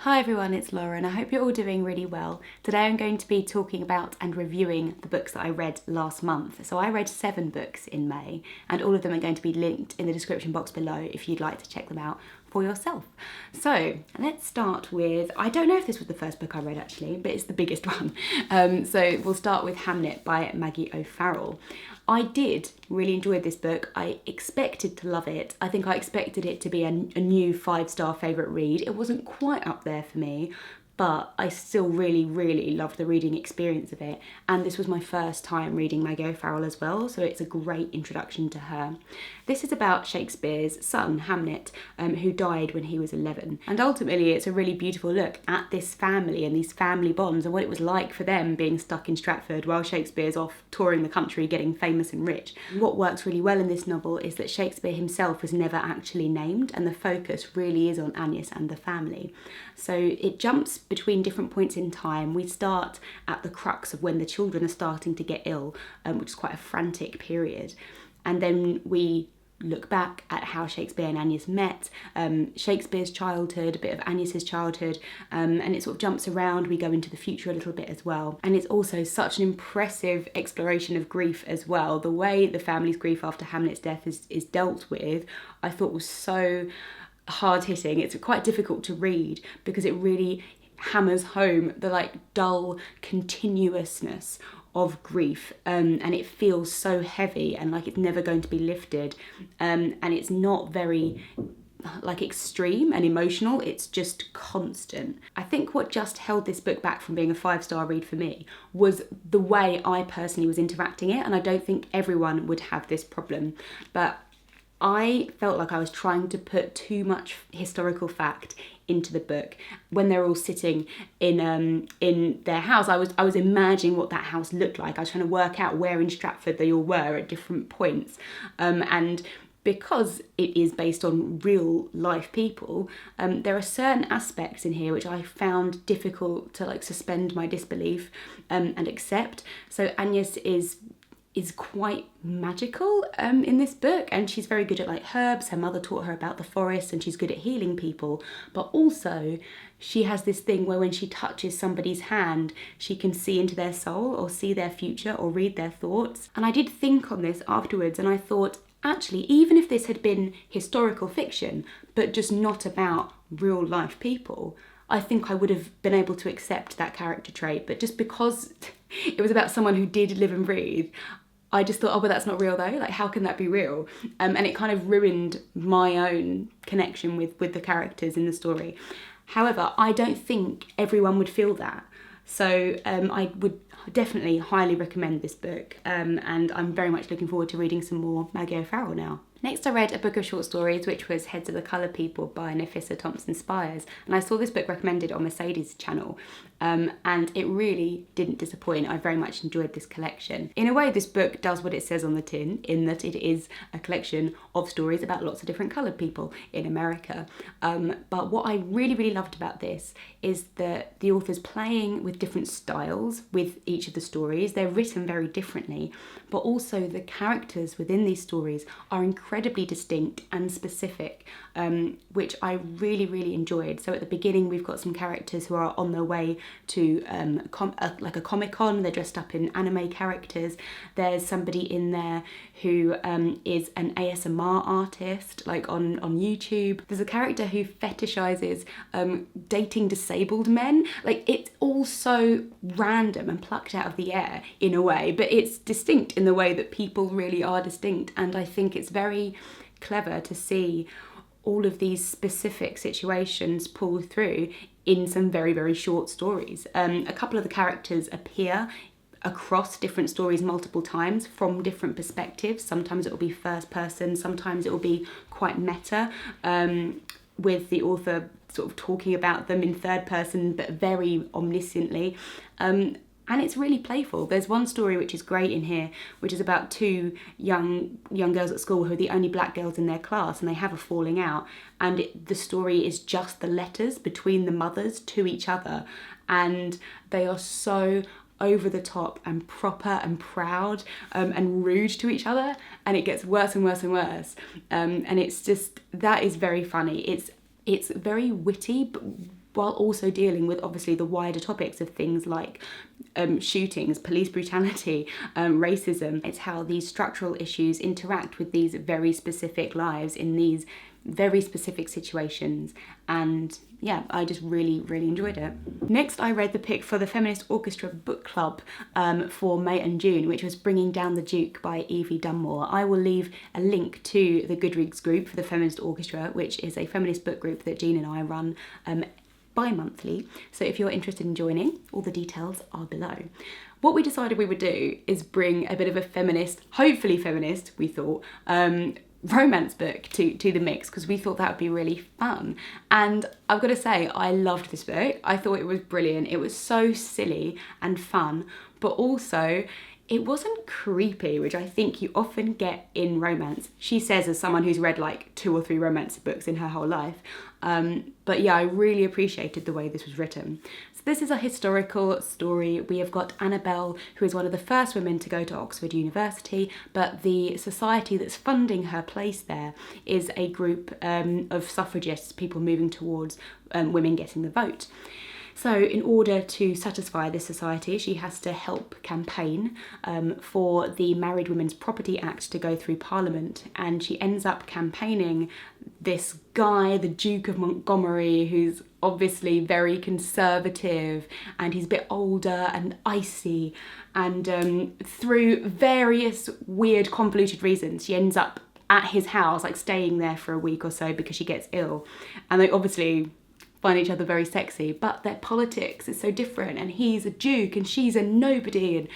Hi everyone, it's Laura and I hope you're all doing really well. Today I'm going to be talking about and reviewing the books that I read last month. So I read 7 books in May and all of them are going to be linked in the description box below if you'd like to check them out for yourself. So let's start with, I don't know if this was the first book I read actually, but it's the biggest one. So we'll start with Hamlet by Maggie O'Farrell. I did really enjoy this book. I expected to love it. I think I expected it to be a new 5-star favourite read. It wasn't quite up there for me, but I still really loved the reading experience of it. And this was my first time reading Maggie O'Farrell as well, so it's a great introduction to her. This is about Shakespeare's son, Hamlet, who died when he was 11. And ultimately it's a really beautiful look at this family and these family bonds and what it was like for them being stuck in Stratford while Shakespeare's off touring the country getting famous and rich. What works really well in this novel is that Shakespeare himself was never actually named and the focus really is on Agnes and the family. So it jumps between different points in time. We start at the crux of when the children are starting to get ill, which is quite a frantic period. And then we look back at how Shakespeare and Agnes met, Shakespeare's childhood, a bit of Agnes's childhood, and it sort of jumps around. We go into the future a little bit as well. And it's also such an impressive exploration of grief as well. The way the family's grief after Hamlet's death is dealt with, I thought was so hard-hitting. It's quite difficult to read because it really hammers home the dull continuousness of grief, and it feels so heavy and like it's never going to be lifted, and it's not very extreme and emotional, it's just constant. I think what just held this book back from being a 5-star read for me was the way I personally was interacting it, and I don't think everyone would have this problem, but I felt like I was trying to put too much historical fact into the book. When they're all sitting in their house, I was imagining what that house looked like. I was trying to work out where in Stratford they all were at different points. And because it is based on real life people, there are certain aspects in here which I found difficult to suspend my disbelief and accept. So Agnes is quite magical in this book, and she's very good at herbs. Her mother taught her about the forest and she's good at healing people, but also she has this thing where when she touches somebody's hand she can see into their soul or see their future or read their thoughts. And I did think on this afterwards and I thought, actually, even if this had been historical fiction but just not about real life people, I think I would have been able to accept that character trait. But just because it was about someone who did live and breathe, I just thought, oh, but that's not real though. How can that be real? And it kind of ruined my own connection with the characters in the story. However, I don't think everyone would feel that. So I would definitely highly recommend this book. And I'm very much looking forward to reading some more Maggie O'Farrell now. Next I read a book of short stories which was Heads of the Coloured People by Nafissa Thompson Spires, and I saw this book recommended on Mercedes' channel, and it really didn't disappoint. I very much enjoyed this collection. In a way this book does what it says on the tin, in that it is a collection of stories about lots of different coloured people in America, but what I really loved about this is that the author's playing with different styles with each of the stories. They're written very differently, but also the characters within these stories are incredibly distinct and specific, which I really enjoyed. So at the beginning we've got some characters who are on their way to a Comic-Con. They're dressed up in anime characters. There's somebody in there who is an ASMR artist on YouTube. There's a character who fetishizes dating disabled men. It's all so random and plucked out of the air in a way, but it's distinct in the way that people really are distinct, and I think it's very clever to see all of these specific situations pulled through in some very short stories. A couple of the characters appear across different stories multiple times from different perspectives. Sometimes it will be first person, sometimes it will be quite meta, with the author sort of talking about them in third person but very omnisciently. And it's really playful. There's one story which is great in here, which is about 2 young girls at school who are the only black girls in their class, and they have a falling out. And the story is just the letters between the mothers to each other, and they are so over the top and proper and proud and rude to each other, and it gets worse and worse and worse. And it's just, that is very funny. It's very witty, while also dealing with obviously the wider topics of things like shootings, police brutality, racism. It's how these structural issues interact with these very specific lives in these very specific situations, and yeah, I just really enjoyed it. Next, I read the pick for the Feminist Orchestra Book Club for May and June, which was Bringing Down the Duke by Evie Dunmore. I will leave a link to the Goodreads group for the Feminist Orchestra, which is a feminist book group that Jean and I run bi-monthly, so if you're interested in joining, all the details are below. What we decided we would do is bring a bit of a feminist, hopefully feminist, we thought, romance book to the mix, because we thought that would be really fun. And I've got to say, I loved this book. I thought it was brilliant. It was so silly and fun, but also it wasn't creepy, which I think you often get in romance. She says, as someone who's read like 2 or 3 romance books in her whole life. But yeah, I really appreciated the way this was written. So this is a historical story. We have got Annabelle, who is one of the first women to go to Oxford University, but the society that's funding her place there is a group of suffragists, people moving towards women getting the vote. So in order to satisfy this society, she has to help campaign for the Married Women's Property Act to go through Parliament, and she ends up campaigning this guy, the Duke of Montgomery, who's obviously very conservative, and he's a bit older and icy, and through various weird convoluted reasons she ends up at his house, like staying there for a week or so because she gets ill, and they obviously find each other very sexy, but their politics is so different, and he's a duke and she's a nobody, and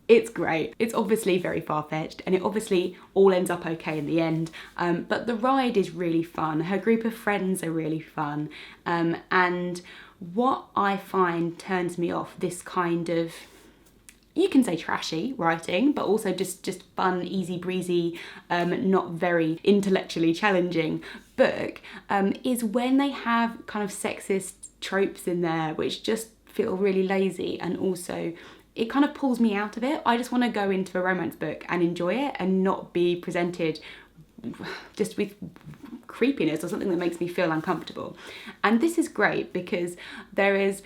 it's great. It's obviously very far-fetched, and it obviously all ends up okay in the end, but the ride is really fun. Her group of friends are really fun, and what I find turns me off this kind of, you can say trashy writing, but also just fun, easy breezy, not very intellectually challenging book, is when they have kind of sexist tropes in there which just feel really lazy, and also it kind of pulls me out of it. I just want to go into a romance book and enjoy it and not be presented just with creepiness or something that makes me feel uncomfortable. And this is great because there is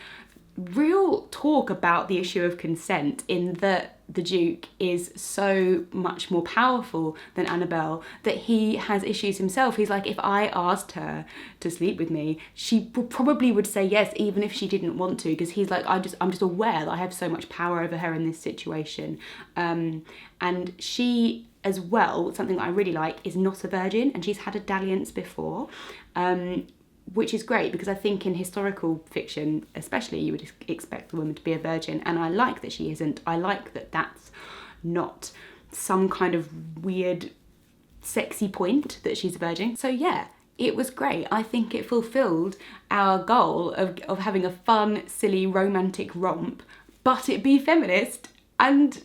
real talk about the issue of consent, in that the Duke is so much more powerful than Annabelle that he has issues himself. He's like, if I asked her to sleep with me, she probably would say yes, even if she didn't want to, because he's like, I'm just aware that I have so much power over her in this situation. And she as well, something that I really like, is not a virgin, and she's had a dalliance before, which is great, because I think in historical fiction especially you would expect the woman to be a virgin, and I like that she isn't. I like that that's not some kind of weird sexy point that she's a virgin. So yeah, it was great. I think it fulfilled our goal of having a fun, silly, romantic romp, but it be feminist, and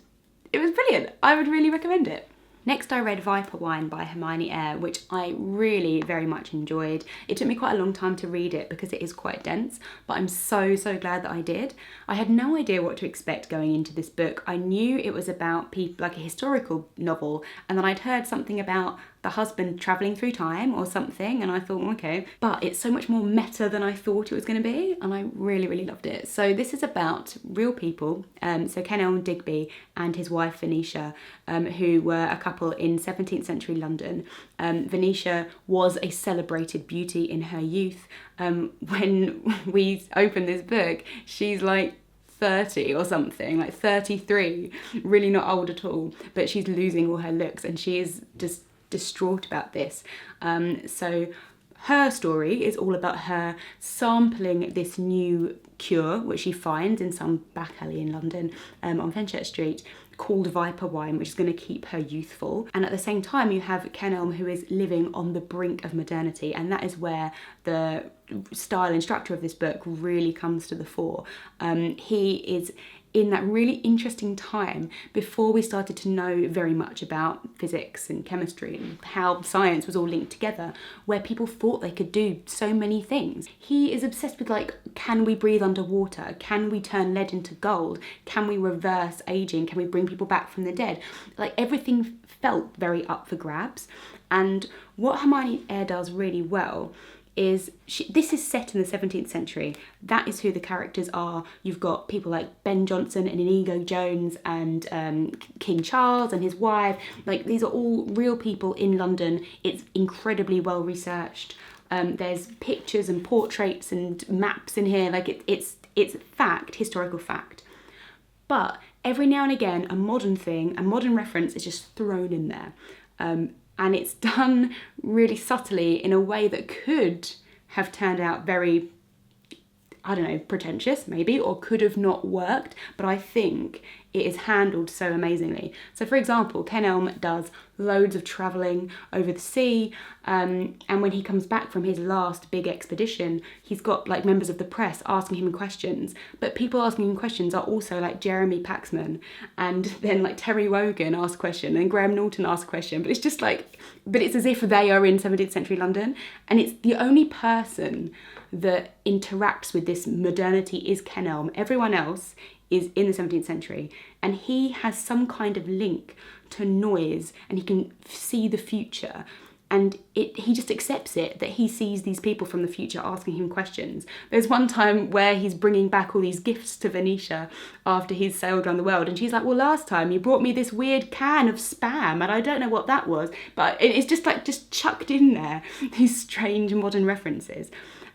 it was brilliant. I would really recommend it. Next, I read Viper Wine by Hermione Eyre, which I really very much enjoyed. It took me quite a long time to read it because it is quite dense, but I'm so glad that I did. I had no idea what to expect going into this book. I knew it was about people, like a historical novel, and then I'd heard something about the husband travelling through time or something, and I thought, okay, but it's so much more meta than I thought it was going to be, and I really loved it. So this is about real people, so Kenelm Digby and his wife Venetia, who were a couple in 17th century London. Venetia was a celebrated beauty in her youth. When we open this book, she's like 30 or something, like 33, really not old at all, but she's losing all her looks, and she is just distraught about this. So her story is all about her sampling this new cure, which she finds in some back alley in London, on Fenchurch Street, called Viper Wine, which is going to keep her youthful. And at the same time, you have Kenelm, who is living on the brink of modernity, and that is where the style and structure of this book really comes to the fore. He is in that really interesting time before we started to know very much about physics and chemistry and how science was all linked together, where people thought they could do so many things. He is obsessed with, like, can we breathe underwater? Can we turn lead into gold? Can we reverse aging? Can we bring people back from the dead? Like, everything felt very up for grabs. And what Hermione Eyre does really well this is set in the 17th century. That is who the characters are. You've got people like Ben Jonson and Inigo Jones and King Charles and his wife. Like, these are all real people in London. It's incredibly well researched. There's pictures and portraits and maps in here. Like, it's fact, historical fact. But every now and again, a modern reference is just thrown in there. And it's done really subtly in a way that could have turned out very, I don't know, pretentious maybe, or could have not worked, but I think it is handled so amazingly. So for example, Kenelm does loads of travelling over the sea, and when he comes back from his last big expedition, he's got like members of the press asking him questions, but people asking him questions are also like Jeremy Paxman, and then like Terry Wogan asks a question, and Graham Norton asks a question, but it's just like, but it's as if they are in 17th century London, and it's the only person that interacts with this modernity is Kenelm. Everyone else is in the 17th century, and he has some kind of link to noise, and he can see the future, and he just accepts it, that he sees these people from the future asking him questions. There's one time where he's bringing back all these gifts to Venetia after he's sailed around the world, and she's like, well, last time you brought me this weird can of Spam, and I don't know what that was, but it's just chucked in there, these strange modern references.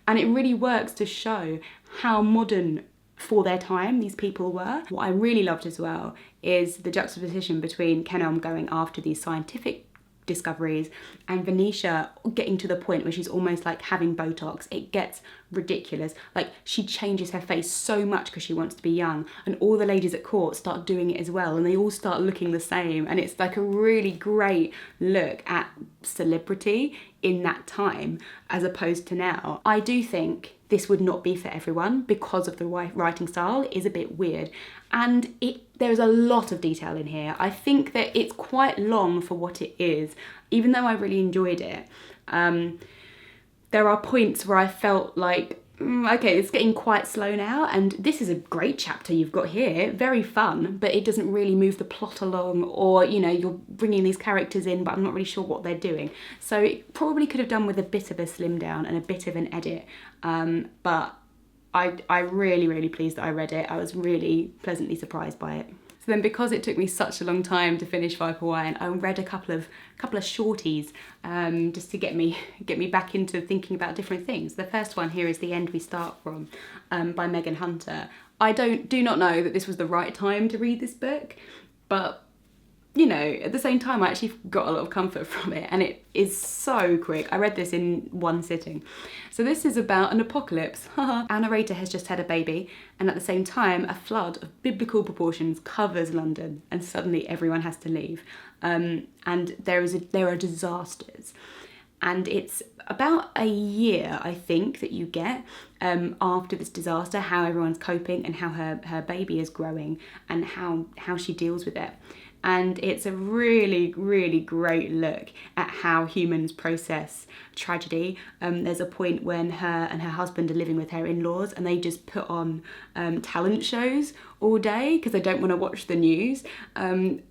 And it really works to show how modern for their time these people were. What I really loved as well is the juxtaposition between Kenelm going after these scientific discoveries and Venetia getting to the point where she's almost like having Botox. It gets ridiculous. Like, she changes her face so much because she wants to be young, and all the ladies at court start doing it as well, and they all start looking the same, and it's like a really great look at celebrity in that time as opposed to now. I do think this would not be for everyone because of the writing style. It is a bit weird, and there's a lot of detail in here. I think that it's quite long for what it is, even though I really enjoyed it. There are points where I felt like, okay, it's getting quite slow now, and this is a great chapter you've got here, very fun, but it doesn't really move the plot along, or, you know, you're bringing these characters in, but I'm not really sure what they're doing. So it probably could have done with a bit of a slim down and a bit of an edit, but I'm really, really pleased that I read it. I was really pleasantly surprised by it. So then, because it took me such a long time to finish Viper Wine, I read a couple of shorties just to get me back into thinking about different things. The first one here is The End We Start From by Megan Hunter. I do not know that this was the right time to read this book, but you know, at the same time, I actually got a lot of comfort from it, and it is so quick. I read this in one sitting. So this is about an apocalypse. Our narrator has just had a baby, and at the same time, a flood of biblical proportions covers London, and suddenly everyone has to leave. And there are disasters. And it's about a year, I think, that you get after this disaster, how everyone's coping and how her baby is growing and how she deals with it. And it's a really, really great look at how humans process tragedy. There's a point when her and her husband are living with her in-laws, and they just put on talent shows all day because they don't want to watch the news. And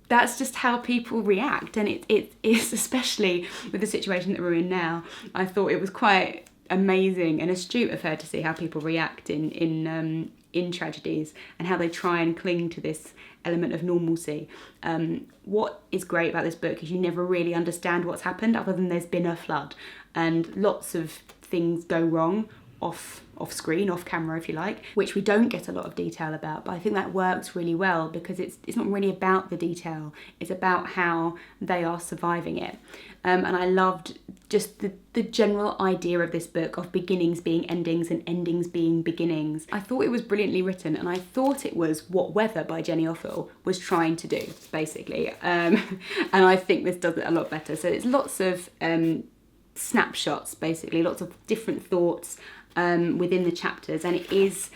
that's just how people react. And it is, especially with the situation that we're in now, I thought it was quite amazing and astute of her to see how people react in tragedies and how they try and cling to this element of normalcy. What is great about this book is you never really understand what's happened other than there's been a flood, and lots of things go wrong off screen, off camera if you like, which we don't get a lot of detail about, but I think that works really well because it's not really about the detail, it's about how they are surviving it. And I loved just the general idea of this book of beginnings being endings and endings being beginnings. I thought it was brilliantly written, and I thought it was what Weather by Jenny Offill was trying to do, basically. And I think this does it a lot better. So it's lots of snapshots, basically, lots of different thoughts within the chapters, and it is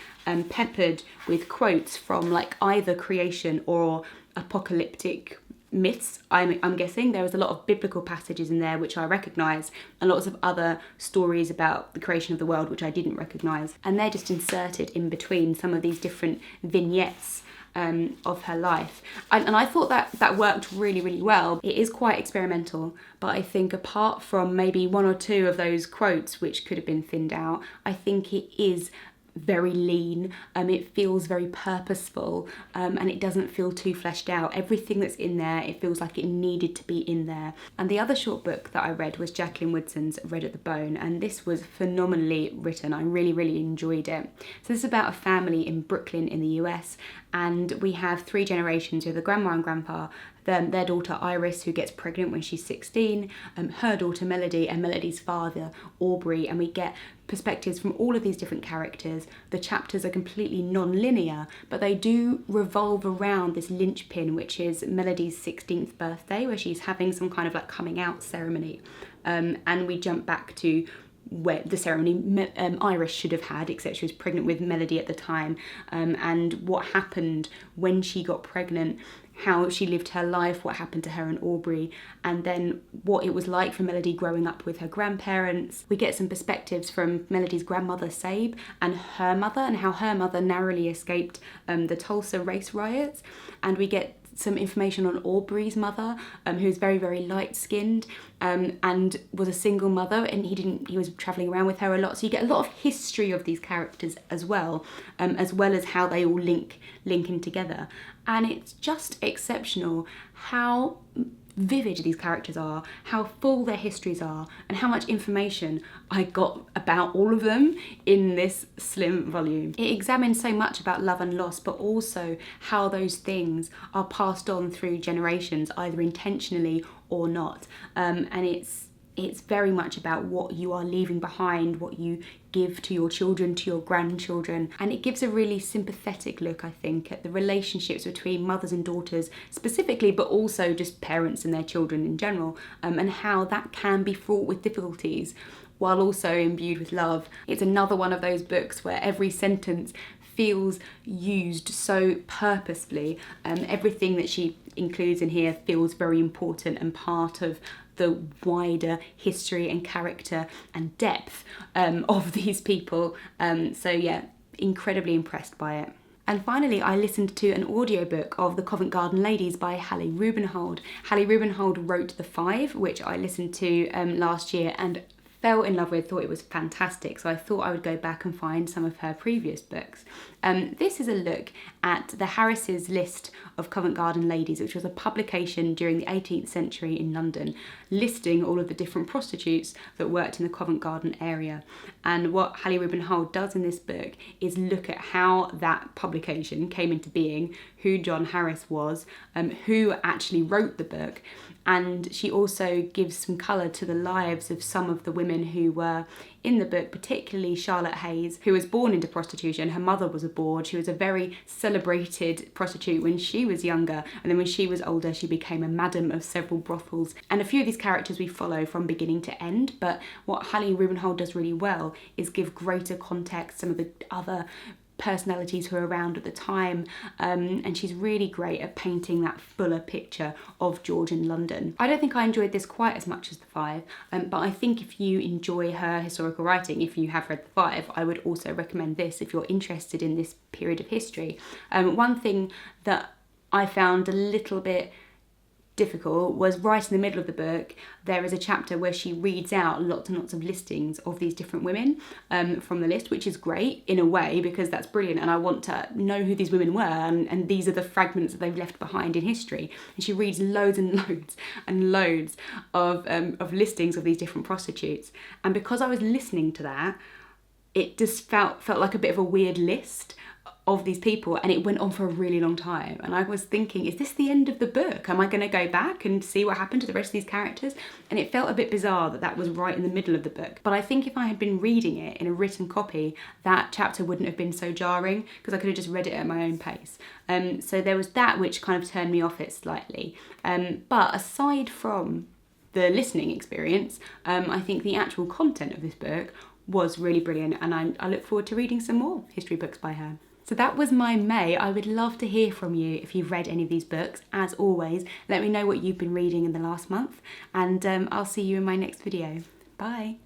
peppered with quotes from like either creation or apocalyptic myths. I'm guessing there was a lot of biblical passages in there which I recognise, and lots of other stories about the creation of the world which I didn't recognise, and they're just inserted in between some of these different vignettes of her life. And I thought that worked really, really well. It is quite experimental, but I think apart from maybe one or two of those quotes which could have been thinned out, I think it is very lean. It feels very purposeful, and it doesn't feel too fleshed out. Everything that's in there, it feels like it needed to be in there. And the other short book that I read was Jacqueline Woodson's Red at the Bone, and this was phenomenally written. I really, really enjoyed it. So this is about a family in Brooklyn in the US, and we have 3 generations. We have the grandma and grandpa, their daughter Iris, who gets pregnant when she's 16, her daughter Melody, and Melody's father Aubrey, and we get perspectives from all of these different characters. The chapters are completely non-linear, but they do revolve around this linchpin, which is Melody's 16th birthday, where she's having some kind of like coming out ceremony, and we jump back to where the ceremony Iris should have had, except she was pregnant with Melody at the time, and what happened when she got pregnant, how she lived her life, what happened to her and Aubrey, and then what it was like for Melody growing up with her grandparents. We get some perspectives from Melody's grandmother Sabe and her mother, and how her mother narrowly escaped the Tulsa race riots, and we get some information on Aubrey's mother, who's very, very light-skinned, and was a single mother, and he was travelling around with her a lot. So you get a lot of history of these characters as well as how they all link in together. And it's just exceptional how vivid these characters are, how full their histories are, and how much information I got about all of them in this slim volume. It examines so much about love and loss, but also how those things are passed on through generations, either intentionally or not. And it's very much about what you are leaving behind, what you give to your children, to your grandchildren. And it gives a really sympathetic look, I think, at the relationships between mothers and daughters specifically, but also just parents and their children in general, and how that can be fraught with difficulties while also imbued with love. It's another one of those books where every sentence feels used so purposefully. Everything that she includes in here feels very important and part of the wider history and character and depth of these people. So yeah, incredibly impressed by it. And finally, I listened to an audiobook of The Covent Garden Ladies by Hallie Rubenhold. Hallie Rubenhold wrote The Five, which I listened to last year and fell in love with, thought it was fantastic. So I thought I would go back and find some of her previous books. This is a look at the Harris's list of Covent Garden ladies, which was a publication during the 18th century in London, listing all of the different prostitutes that worked in the Covent Garden area. And what Hallie Rubenhold does in this book is look at how that publication came into being, who John Harris was, who actually wrote the book, and she also gives some colour to the lives of some of the women who were in the book, particularly Charlotte Hayes, who was born into prostitution. Her mother was a bawd. She was a very celebrated prostitute when she was younger, and then when she was older she became a madam of several brothels. And a few of these characters we follow from beginning to end, but what Hallie Rubenhold does really well is give greater context, some of the other personalities who are around at the time, and she's really great at painting that fuller picture of Georgian London. I don't think I enjoyed this quite as much as The Five, but I think if you enjoy her historical writing, if you have read The Five, I would also recommend this if you're interested in this period of history. One thing that I found a little bit difficult was right in the middle of the book there is a chapter where she reads out lots and lots of listings of these different women from the list, which is great in a way because that's brilliant and I want to know who these women were, and these are the fragments that they've left behind in history. And she reads loads and loads and loads of listings of these different prostitutes, and because I was listening to that, it just felt like a bit of a weird list of these people, and it went on for a really long time, and I was thinking, is this the end of the book? Am I going to go back and see what happened to the rest of these characters? And it felt a bit bizarre that was right in the middle of the book. But I think if I had been reading it in a written copy, that chapter wouldn't have been so jarring because I could have just read it at my own pace. So there was that which kind of turned me off it slightly. But aside from the listening experience, I think the actual content of this book was really brilliant, and I look forward to reading some more history books by her. So that was my May. I would love to hear from you if you've read any of these books. As always, let me know what you've been reading in the last month, and I'll see you in my next video. Bye.